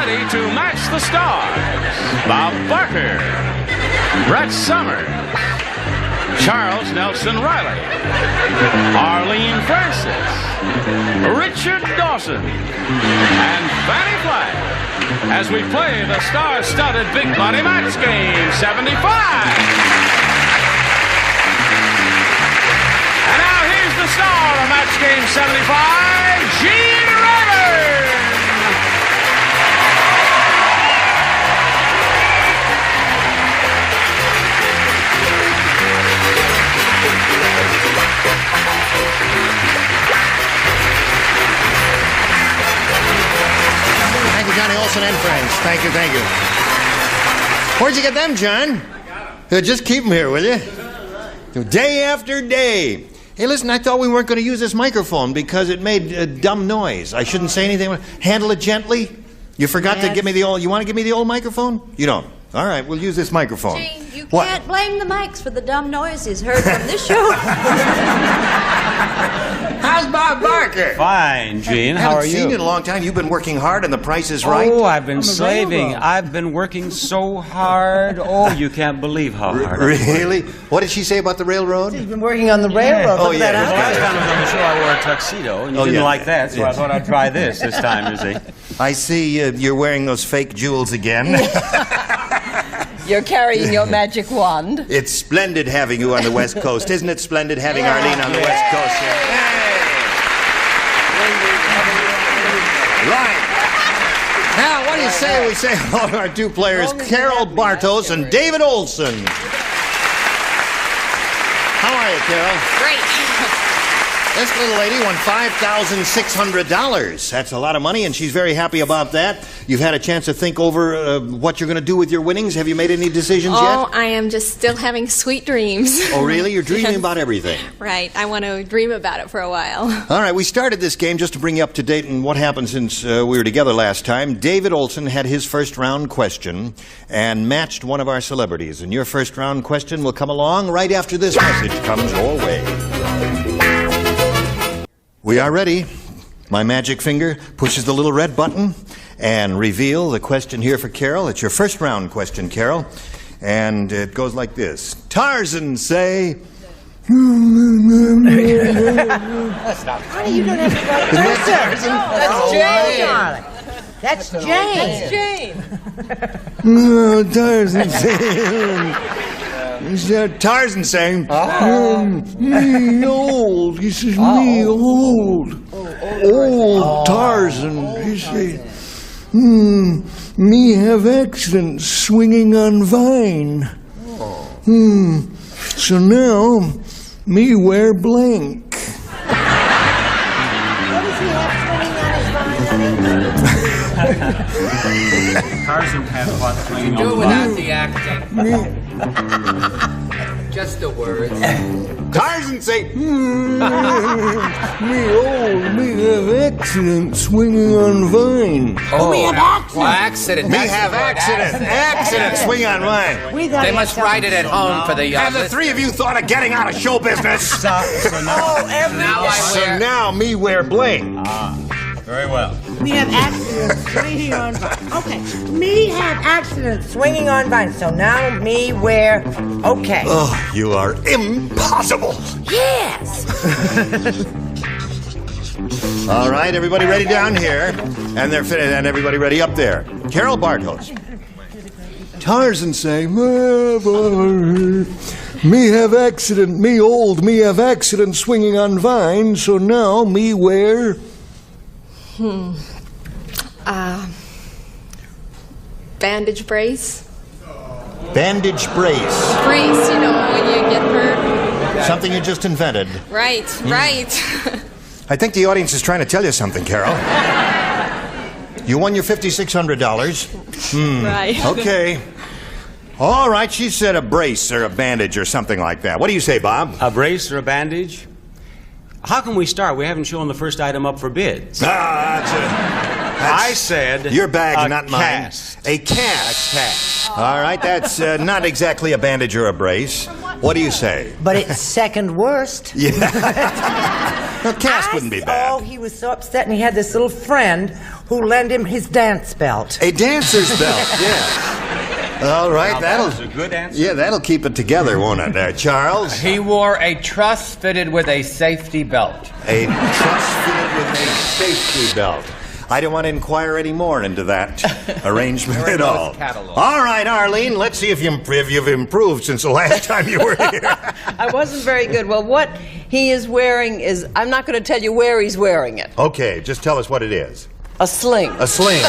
ready to match the stars. Bob Barker, Brett Summers, Charles Nelson Riley, Arlene Francis, Richard Dawson, and Fanny Flagg as we play the star-studded Big Money Match Game 75. And now here's the star of Match Game 75, Gene Rayburn. Thank you, Johnny Olson and friends. Thank you, thank you. Where'd you get them, John? Just keep them here, will you? Day after day. Hey, listen, I thought we weren't going to use this microphone because it made a dumb noise. I shouldn't say anything. Handle it gently. You forgot to give me the old... You want to give me the old microphone? You don't. All right, we'll use this microphone. Gene, you can't blame the mics for the dumb noises heard from this show. How's Bob Barker? Fine, Gene. How are you? I haven't seen you in a long time. You've been working hard and the price is right. Oh, I've been slaving. I've been working so hard. Oh, you can't believe how hard. Really? What did she say about the railroad? She's been working on the railroad. Oh, Look yeah. at that Last outfit. time I was on the show, I wore a tuxedo, and you didn't like that, so I thought I'd try this time, you see. I see you're wearing those fake jewels again. You're carrying your magic wand. It's splendid having you on the West Coast. Isn't it splendid having Arlene on the West Coast? Yeah. Right. Now, what do you say we say hello to our two players, Carol Bartos and David Olson? How are you, Carol? Great. This little lady won $5,600. That's a lot of money, and she's very happy about that. You've had a chance to think over what you're going to do with your winnings. Have you made any decisions Oh, yet? I am just still having sweet dreams. Oh, really? You're dreaming about everything. Right. I want to dream about it for a while. All right, we started this game just to bring you up to date on what happened since we were together last time. David Olson had his first round question and matched one of our celebrities. And your first round question will come along right after this message comes your way. We are ready. My magic finger pushes the little red button and reveal the question here for Carol. It's your first round question, Carol. And it goes like this. Tarzan, say... Honey, you don't have to write That's Jane. That's Jane. Tarzan saying... Tarzan saying, me old. He says, me old. Old Tarzan. He says, me have accident swinging on vine. So now, me wear blank. What does he have swinging on his vine? Tarzan has what swinging Do on it the without vine. the acting. Just the words. Tarzan say, me old, me have accident swinging on vine. Oh, we have accident. Well, accident. Me That's have the word, accident swing on vine. They must write it at home for the... Have the three of you thought of getting out of show business? Now I So wear... now me wear blank. Very well. We have accidents swinging on vine. Okay. Me have accidents swinging on vine. So now me wear. Okay. Oh, you are impossible. Yes. All right, everybody ready down here, and they're finished, and everybody ready up there. Carol Bartos. Tarzan saying, me have accident, me old, me have accident swinging on vine, so now me wear... Bandage brace. Bandage brace. Brace, you know, when you get hurt. Something you just invented. Right, right. I think the audience is trying to tell you something, Carol. You won your $5,600. Right. Okay. All right, she said a brace or a bandage or something like that. What do you say, Bob? A brace or a bandage? How can we start? We haven't shown the first item up for bids. I said your bag, a not mine. cast. A cast. A cast. All right, that's not exactly a bandage or a brace. What do you say? But it's second worst. Yeah. A cast wouldn't be bad. Oh, he was so upset, and he had this little friend who lent him his dance belt. A dancer's belt, yes. All right, That was a good answer. Yeah, that'll keep it together, won't it, Charles? He wore a truss fitted with a safety belt. A truss fitted with a safety belt. I don't want to inquire any more into that arrangement There are at those all. catalogs. All right, Arlene, let's see if you've improved since the last time you were here. I wasn't very good. Well, what he is wearing is, I'm not going to tell you where he's wearing it. Okay, just tell us what it is. A sling. A sling.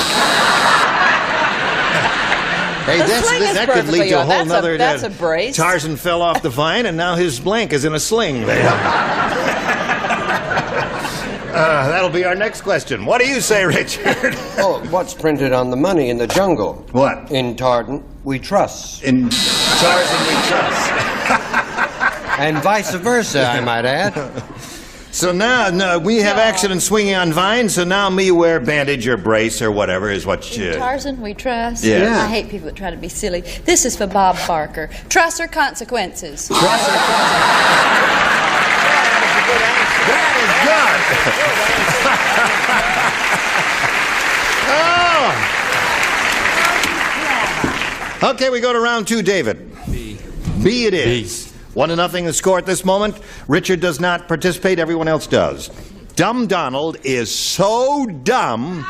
Hey, sling is that could lead perfectly to a all- whole that's a- nother... that's a brace. Tarzan fell off the vine, and now his blank is in a sling there. That'll be our next question. What do you say, Richard? Oh, what's printed on the money in the jungle? What? In Tartan, we trust. In Tarzan we trust. And vice versa, I might add. So now we have accident swinging on vines, so now me wear bandage or brace or whatever is what you... Tarzan, we trust. Yeah. Yeah. I hate people that try to be silly. This is for Bob Barker. Trust or consequences? That is good. Oh. Okay, we go to round 2, David. B it is. 1-0 the score at this moment. Richard does not participate, everyone else does. Dumb Donald is so dumb.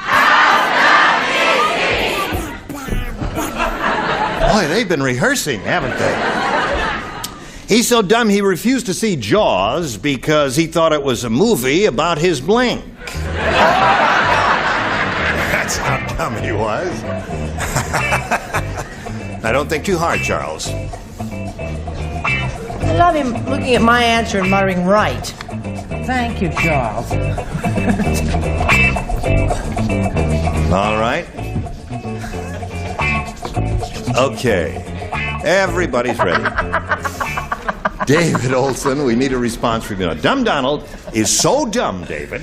Boy, they've been rehearsing, haven't they? He's so dumb he refused to see Jaws because he thought it was a movie about his blank. That's how dumb he was. Now, don't think too hard, Charles. I love him looking at my answer and muttering, right. Thank you, Charles. All right. Okay. Everybody's ready. David Olson, we need a response from you. Now, Dumb Donald is so dumb, David,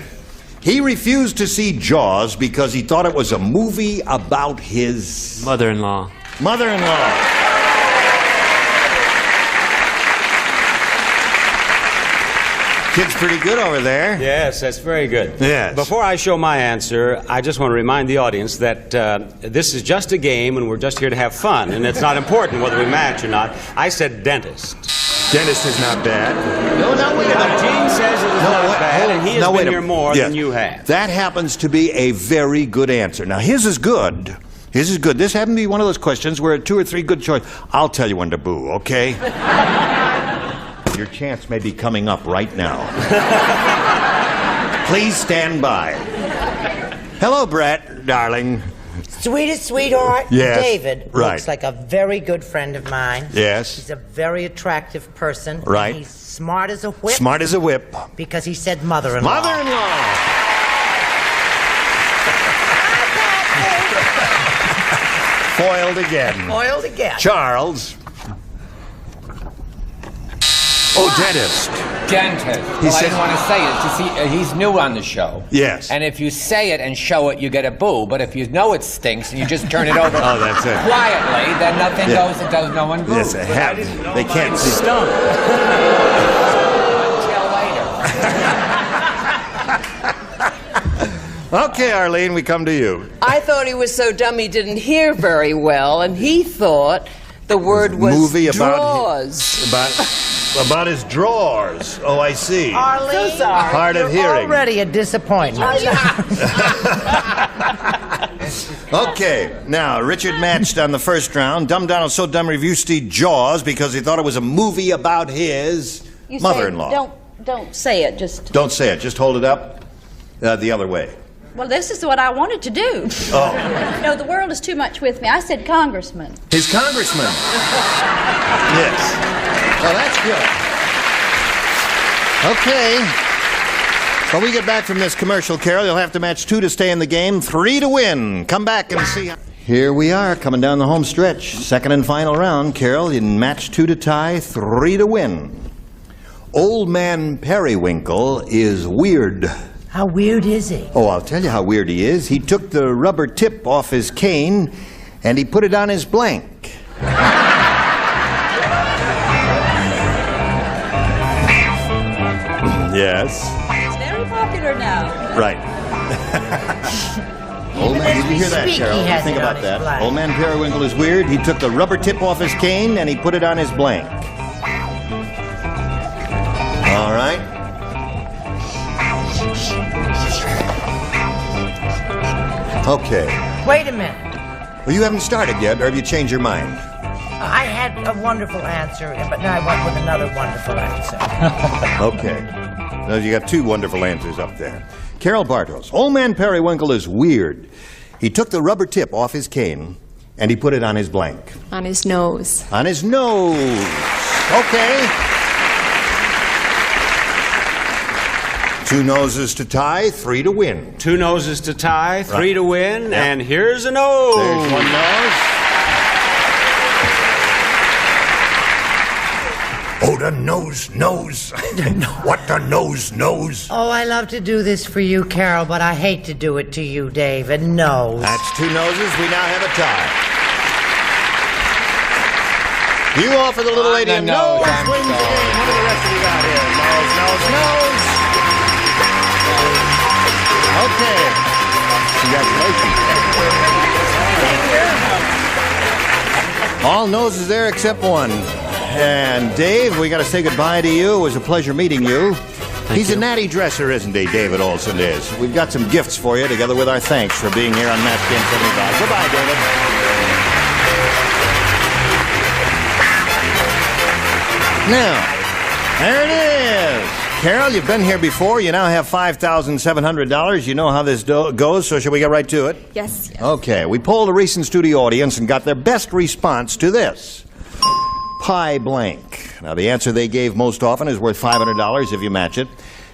he refused to see Jaws because he thought it was a movie about his... Mother-in-law. Mother-in-law. Kid's pretty good over there. Yes, that's very good. Yes. Before I show my answer, I just want to remind the audience that this is just a game and we're just here to have fun, and it's not important whether we match or not. I said dentist. Dentist is not bad. No, wait a minute. Gene says it is not bad, and he has been here more than you have. That happens to be a very good answer. Now, his is good. His is good. This happened to be one of those questions where 2 or 3 good choices. I'll tell you when to boo, okay? Your chance may be coming up right now. Please stand by. Hello, Brett, darling. Sweetest sweetheart, Yes, David right. looks like a very good friend of mine. Yes. He's a very attractive person. and Right. He's smart as a whip. Smart as a whip. Because he said mother-in-law. Mother-in-law. Foiled again. Foiled again. Charles. Oh, dentist. Dentist. He Well, I said- didn't want to say it. You see, he's new on the show. Yes. And if you say it and show it, you get a boo. But if you know it stinks and you just turn it over Oh, that's it. quietly, then nothing Yeah. goes. It does no one boo. Yes, it happens. They can't see. Until later. Okay, Arlene, we come to you. I thought he was so dumb he didn't hear very well, and he thought the word was Movie about draws. about his drawers. Oh, I see. Arlene, So sorry. Hard of you're hearing. already a disappointment. Okay, now Richard matched on the first round. Dumb Donald so dumb refused to see Jaws because he thought it was a movie about his You say, mother-in-law. Don't say it. Just. Don't say it. Just hold it up the other way. Well, this is what I wanted to do. Oh, No, the world is too much with me. I said congressman. his congressman. Yes. Well, that's good. Okay. When we get back from this commercial, Carol, you'll have to match 2 to stay in the game, 3 to win. Come back and see. Here we are, coming down the home stretch. Second and final round, Carol, in match 2 to tie, 3 to win. Old Man Periwinkle is weird. How weird is he? Oh, I'll tell you how weird he is. He took the rubber tip off his cane and he put it on his blank. Yes. It's very popular now. Right. Did you hear that, speak, Carol? he has Think it about on that. his blank. Old Man Periwinkle is weird. He took the rubber tip off his cane and he put it on his blank. All right. Okay. Wait a minute. Well, you haven't started yet, or have you changed your mind? I had a wonderful answer, but now I went with another wonderful answer. Okay. So you got two wonderful answers up there. Carol Bartos. Old Man Periwinkle is weird. He took the rubber tip off his cane and he put it on his blank. On his nose. On his nose. Okay. 2 noses to tie, 3 to win. 2 noses to tie, 3 Right. to win, Yeah. and here's a nose. There's one nose. Oh, the nose. What the nose knows. Oh, I love to do this for you, Carol, but I hate to do it to you, David. No. That's 2 noses. We now have a tie. You offer the little lady a the nose. nose, I'm Wins the sorry. game. What do the rest of you got here? Nose. Okay. Congratulations. All noses there except one. And Dave, we got to say goodbye to you. It was a pleasure meeting you. He's a natty dresser, isn't he? David Olson is. We've got some gifts for you, together with our thanks for being here on Match Game 75. Goodbye, David. Now, there it is. Carol, you've been here before. You now have $5,700. You know how this goes, so shall we get right to it? Yes, yes. Okay, we polled a recent studio audience and got their best response to this. Pie blank. Now, the answer they gave most often is worth $500 if you match it.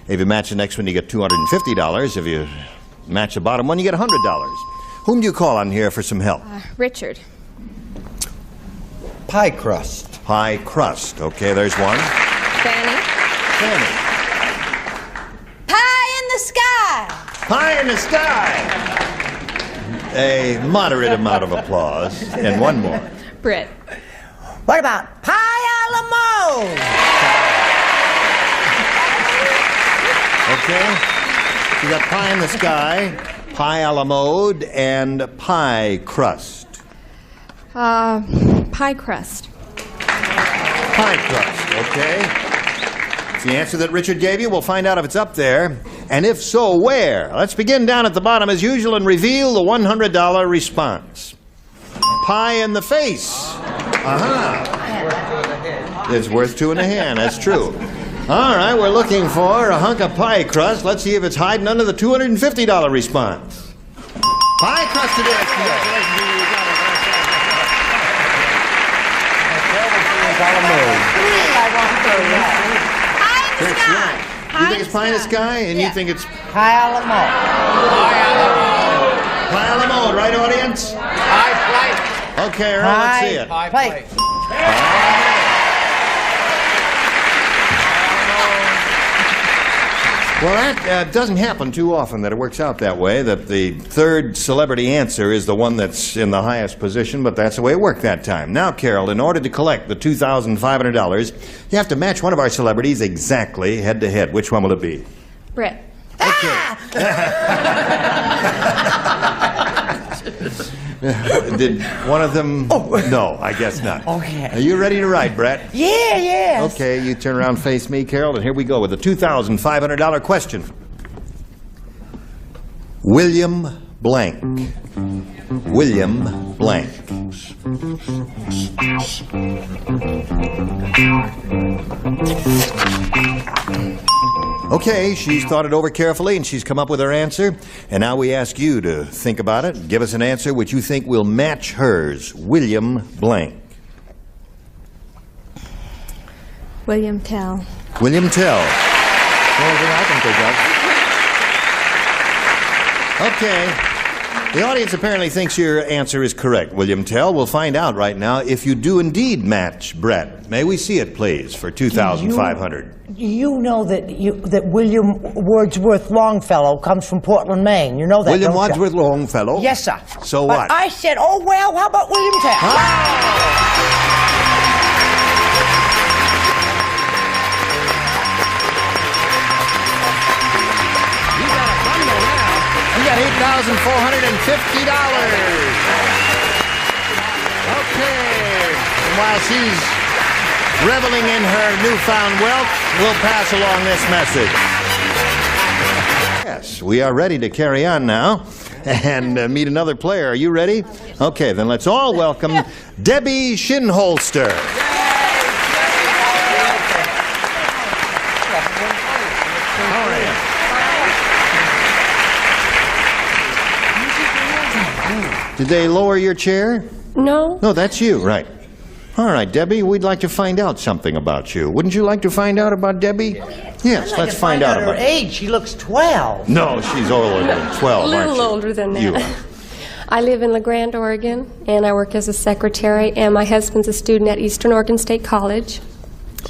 If you match the next one, you get $250. If you match the bottom one, you get $100. Whom do you call on here for some help? Richard. Pie crust. Pie crust. Okay, there's one. Fanny. Fanny. Pie in the sky! Pie in the sky. A moderate amount of applause. And one more. Britt. What about pie a la mode? Okay. You got pie in the sky, pie a la mode, and pie crust. Pie crust. Pie crust, okay. It's the answer that Richard gave you. We'll find out if it's up there. And if so, where? Let's begin down at the bottom as usual and reveal the $100 response. Pie in the face. It's worth 2 in a hand, that's true. All right, we're looking for a hunk of pie crust. Let's see if it's hiding under the $250 response. Pie crust it is. Congratulations to you. You got it. That's right. You think it's pie in the sky, and you think it's Pie a la mode. pie a la mode, right, audience? Pie plate. Okay, Earl, let's see it. Pie Plate. plate. Well, that doesn't happen too often that it works out that way, that the third celebrity answer is the one that's in the highest position, but that's the way it worked that time. Now, Carol, in order to collect the $2,500, you have to match one of our celebrities exactly head-to-head. Which one will it be? Britt. Did one of them... No, I guess not. Okay. Are you ready to write, Brett? Yeah, yes. Okay, you turn around, face me, Carol, and here we go with the $2,500 question. William Blank. William Blank. Okay, she's thought it over carefully and she's come up with her answer. And now we ask you to think about it. Give us an answer which you think will match hers. William Blank. William Tell. William Tell. The only thing I can think of. Okay. The audience apparently thinks your answer is correct, William Tell. We'll find out right now if you do indeed match Brett. May we see it, please, for $2,500. You know that William Wordsworth Longfellow comes from Portland, Maine. You know that, William don't you? Wordsworth Longfellow? Yes, sir. So But what? I said, oh, well, how about William Tell? got $8,450. Okay. And while she's reveling in her newfound wealth, we'll pass along this message. Yes, we are ready to carry on now and meet another player. Are you ready? Okay, then let's all welcome Debbie Shinholster. Did they lower your chair? No. No, that's you, right. All right, Debbie, we'd like to find out something about you. Wouldn't you like to find out about Debbie? Yes, let's find out her about her. age. She looks 12. No, she's older than 12, A aren't little you? older than that. You are. I live in La Grande, Oregon, and I work as a secretary, and my husband's a student at Eastern Oregon State College,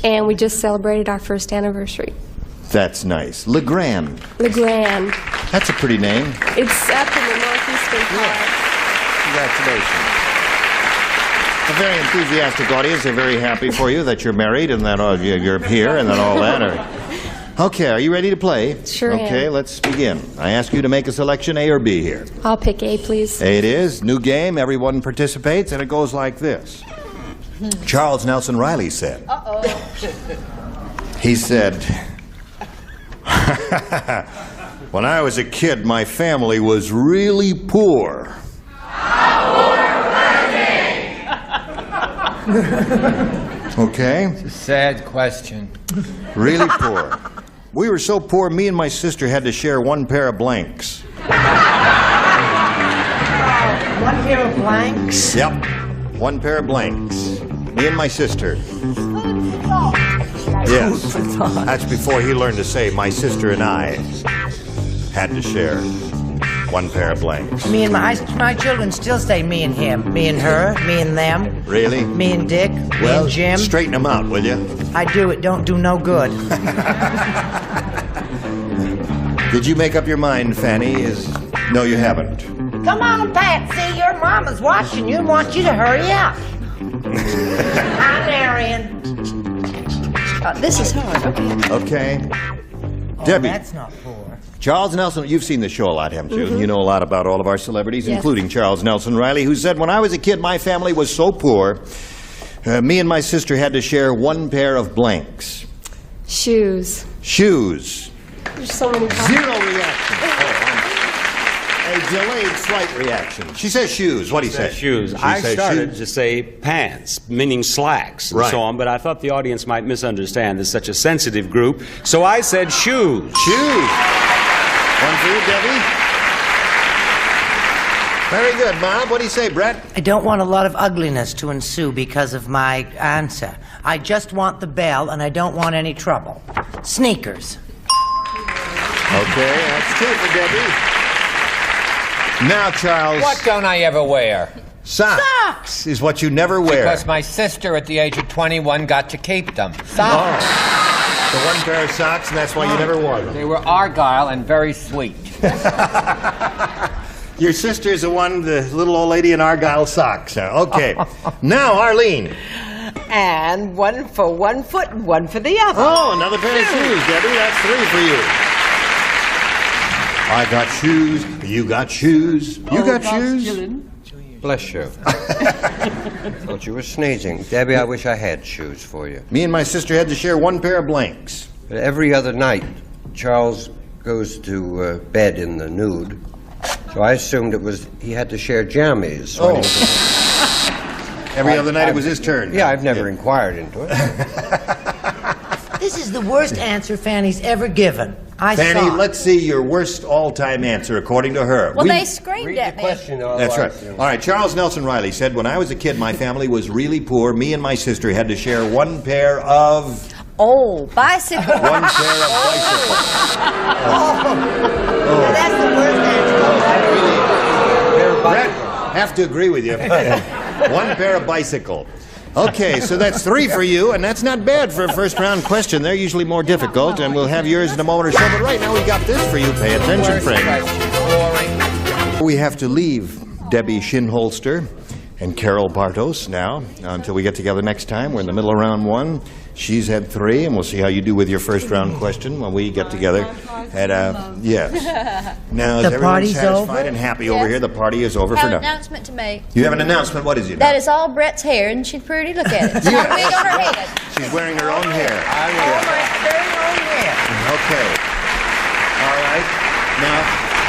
and we just celebrated our first anniversary. That's nice. La Grande. La Grande. That's a pretty name. It's up in the northeastern part. Congratulations. A very enthusiastic audience. They're very happy for you that you're married and that you're here and that all that. Okay, are you ready to play? Sure am. Okay, let's begin. I ask you to make a selection, A or B here. I'll pick A, please. A it is. New game. Everyone participates, and it goes like this. Charles Nelson Riley said. He said, when I was a kid, my family was really poor. Okay? It's a sad question. Really poor. We were so poor, me and my sister had to share one pair of blanks. One pair of blanks? Yep. One pair of blanks. Me and my sister. Yes. That's before he learned to say, my sister and I had to share one pair of blanks. Me and my children still say me and him, me and her, me and them. Really? Me and Dick, me and Jim. Straighten them out, will you? I do it, don't do no good. Did you make up your mind, Fanny? No, you haven't. Come on, Patsy, your mama's watching you and wants you to hurry up. Hi, Marion. This is hard. Okay. Okay. Debbie. That's not poor. Charles Nelson, you've seen the show a lot, haven't you? You know a lot about all of our celebrities, Yes. including Charles Nelson Riley, who said, when I was a kid, my family was so poor, me and my sister had to share one pair of blanks. Shoes. Shoes. There's so many colors. Zero reaction. A delayed slight reaction. She says shoes. What do you say? Shoes. She I says started shoes. to say pants, meaning slacks and Right. so on, but I thought the audience might misunderstand. It's such a sensitive group, so I said shoes. Shoes. One for you, Debbie. Very good, Mom. What do you say, Brett? I don't want a lot of ugliness to ensue because of my answer. I just want the bell, and I don't want any trouble. Sneakers. Okay, that's two for Debbie. Now, Charles. What don't I ever wear? Socks is what you never wear. Because my sister at the age of 21 got to keep them. Socks. The one pair of socks, and that's why you never wore them. They were Argyle and very sweet. Your sister's the one, the little old lady in Argyle socks. Okay. Now, Arlene. And one for one foot and one for the other. Oh, another pair of shoes, Debbie. That's three for you. I got shoes. You got shoes. You got shoes. Bless you. Thought you were sneezing. Debbie, I wish I had shoes for you. Me and my sister had to share one pair of blanks. But every other night, Charles goes to bed in the nude. So I assumed he had to share jammies. So I Oh. didn't- Every other night it was his turn. Yeah, I've never inquired into it. This is the worst answer Fanny's ever given. Fanny, saw. let's see your worst all-time answer according to her. Well, We- they screamed Read at the me. question. That's right. All right, Charles Nelson Riley said, when I was a kid, my family was really poor. Me and my sister had to share one pair of... Oh, bicycle. One pair of bicycles. That's the worst answer. Brett, have to agree with you. One pair of bicycle. Okay, so that's three for you, and that's not bad for a first-round question. They're usually more difficult, and we'll have yours in a moment or so. But right now, we got this for you. Pay attention, Worst friends. question. Boring. We have to leave Debbie Shinholster and Carol Bartos now until we get together next time. We're in the middle of round 1. She's had 3, and we'll see how you do with your first round question when we get together. Yes. Now, is The everyone party's satisfied over? and happy over here? The party is over for Have an now. announcement to make. You have an announcement. What is it? That is all Brett's hair, and she's pretty. Look at it. She's got a wig on her head. She's wearing her own hair. Oh, my very own hair. Okay. All right. Now,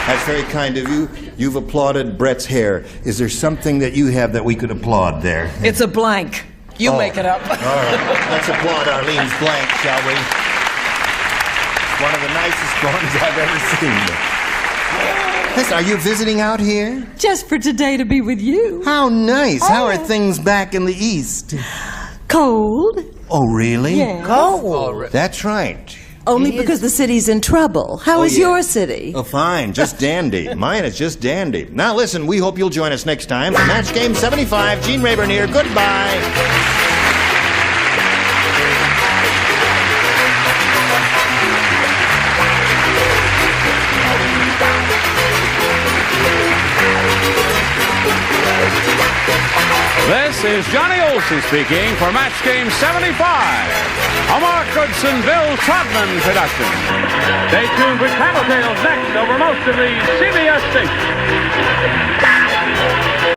that's very kind of you. You've applauded Brett's hair. Is there something that you have that we could applaud there? It's a blank. You make it up. All right. Let's applaud Arlene's blank, shall we? It's one of the nicest ones I've ever seen. Listen, are you visiting out here? Just for today to be with you. How nice. How are things back in the East? Cold. Oh, really? Yeah. Cold. That's right. Only because the city's in trouble. How is your city? Oh, fine. Just dandy. Mine is just dandy. Now, listen, we hope you'll join us next time for Match Game 75. Gene Rayburn here. Goodbye. This is Johnny Olson speaking for Match Game 75, a Mark Goodson, Bill Trotman production. Stay tuned for Tattletales next over most of the CBS stations.